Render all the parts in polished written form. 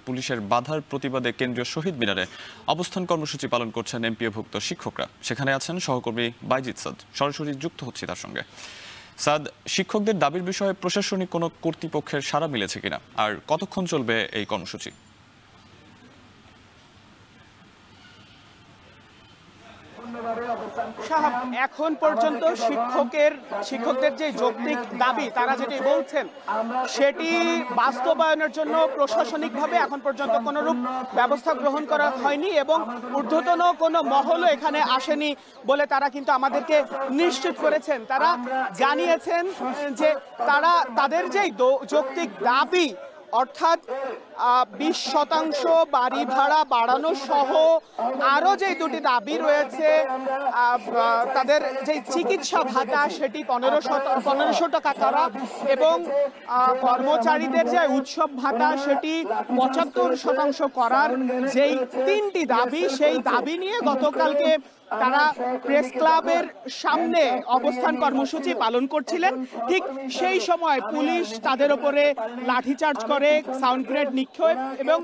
পুলিশের বাধার প্রতিবাদে কেন্দ্রীয় শহীদ মিনারে অবস্থান কর্মসূচি পালন করছেন এমপিওভুক্ত শিক্ষকরা। সেখানে আছেন সহকর্মী বাইজিদ সাদ। সরাসরি যুক্ত হচ্ছি তার সঙ্গে। সাদ, শিক্ষকদের দাবির বিষয়ে প্রশাসনিক কোনো কর্তৃপক্ষের সাড়া মিলেছে কিনা, আর কতক্ষণ চলবে এই কর্মসূচি? এখন পর্যন্ত শিক্ষকদের যে যৌক্তিক দাবি তারা যেটি বলছেন সেটি বাস্তবায়নের জন্য প্রশাসনিকভাবে এখন পর্যন্ত কোনোরূপ ব্যবস্থা গ্রহণ করা হয়নি এবং ঊর্ধ্বতন কোনো মহলও এখানে আসেনি বলে তারা কিন্তু আমাদেরকে নিশ্চিত করেছেন। তারা জানিয়েছেন যে তাদের যে যৌক্তিক দাবি, অর্থাৎ 20% বাড়ি ভাড়া বাড়ানো সহ আরো যে দুটি দাবি রয়েছে, তাদের যে চিকিৎসা ভাতা সেটি 1500 টাকা করা এবং কর্মচারীদের যে উৎসব ভাতা সেটি 75% করার যেই তিনটি দাবি, সেই দাবি নিয়ে গতকালকে তারা প্রেস ক্লাবের সামনে অবস্থান কর্মসূচি পালন করছিলেন। ঠিক সেই সময় পুলিশ তাদের উপরে লাঠিচার্জ করে, সাউন্ড গ্রেনেড নিক্ষেপ এবং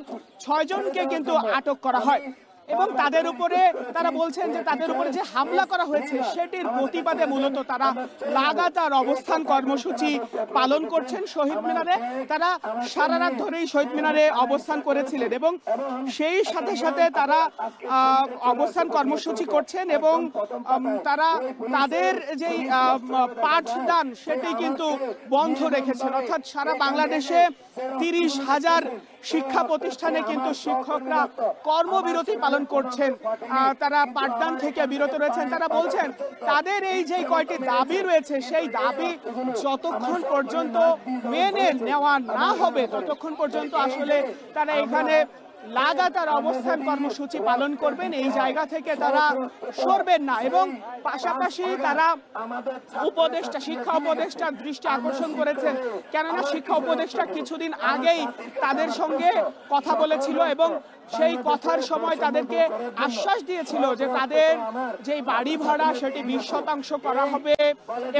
6 জনকে কিন্তু আটক করা হয় এবং তাদের উপরে তারা বলছেন যে তাদের উপরে যে হামলা করা হয়েছে সেটির প্রতিবাদে মূলত তারা লাগাতার অবস্থান কর্মসূচি পালন করছেন শহীদ মিনারে। তারা সারা রাত ধরেই শহীদ মিনারে অবস্থান করেছিলেন এবং সেই সাথে সাথে তারা অবস্থান কর্মসূচি করছেন এবং তারা তাদের যেই পাঠদান সেটি কিন্তু বন্ধ রেখেছেন। অর্থাৎ সারা বাংলাদেশে 30,000 শিক্ষা প্রতিষ্ঠানে কিন্তু শিক্ষকরা কর্মবিরতি পালন করছেন, তারা পাঠদান থেকে বিরত রয়েছেন। তারা বলছেন তাদের এই যে কয়টি দাবি রয়েছে সেই দাবি যতক্ষণ পর্যন্ত মেনে নেওয়া না হবে ততক্ষণ পর্যন্ত আসলে তারা এখানে লাগাতার অবস্থান কর্মসূচি পালন করবেন, এই জায়গা থেকে তারা সরবেন না। এবং পাশাপাশি তারা শিক্ষা উপদেষ্টার দৃষ্টি আকর্ষণ করেছেন, কেননা শিক্ষা উপদেষ্টা কিছুদিন আগেই তাদের সঙ্গে কথা বলেছিল এবং সেই কথার সময় তাদেরকে আশ্বাস দিয়েছিল যে তাদের যে বাড়ি ভাড়া সেটি 20% করা হবে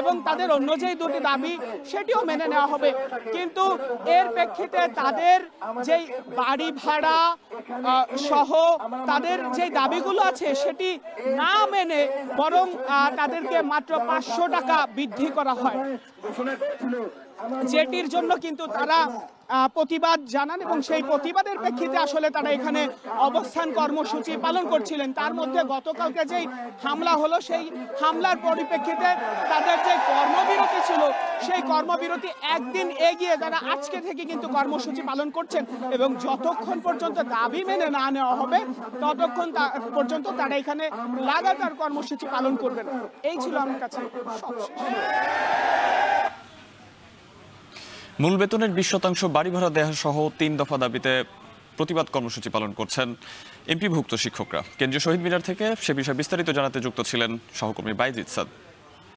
এবং তাদের অন্য যেই দুটি দাবি সেটিও মেনে নেওয়া হবে। কিন্তু এর প্রেক্ষিতে তাদের যেই বাড়ি ভাড়া সহ তাদের যে দাবিগুলো আছে সেটি না মেনে বরং তাদেরকে মাত্র 500 টাকা বৃদ্ধি করা হয়, যেটির জন্য কিন্তু তারা প্রতিবাদ জানান এবং সেই প্রতিবাদের প্রেক্ষিতে আসলে তারা এখানে অবস্থান কর্মসূচি পালন করছিলেন। তার মধ্যে গতকালকে যেই হামলা হলো সেই হামলার পরিপ্রেক্ষিতে তাদের যে কর্মবিরতি ছিল সেই কর্মবিরতি একদিন এগিয়ে তারা আজকে থেকে কিন্তু কর্মসূচি পালন করছেন এবং যতক্ষণ পর্যন্ত দাবি মেনে না নেওয়া হবে ততক্ষণ পর্যন্ত তারা এখানে লাগাতার কর্মসূচি পালন করবেন। এই ছিল আমার কাছে সবশেষ। মূল বেতনের 20% বাড়ি ভাড়া দেওয়া সহ 3 দফা দাবিতে প্রতিবাদ কর্মসূচি পালন করছেন এমপিভুক্ত শিক্ষকরা। কেন্দ্রীয় শহীদ মিনার থেকে সে বিষয়ে বিস্তারিত জানাতে যুক্ত ছিলেন সহকর্মী বাইজিদ সাদ।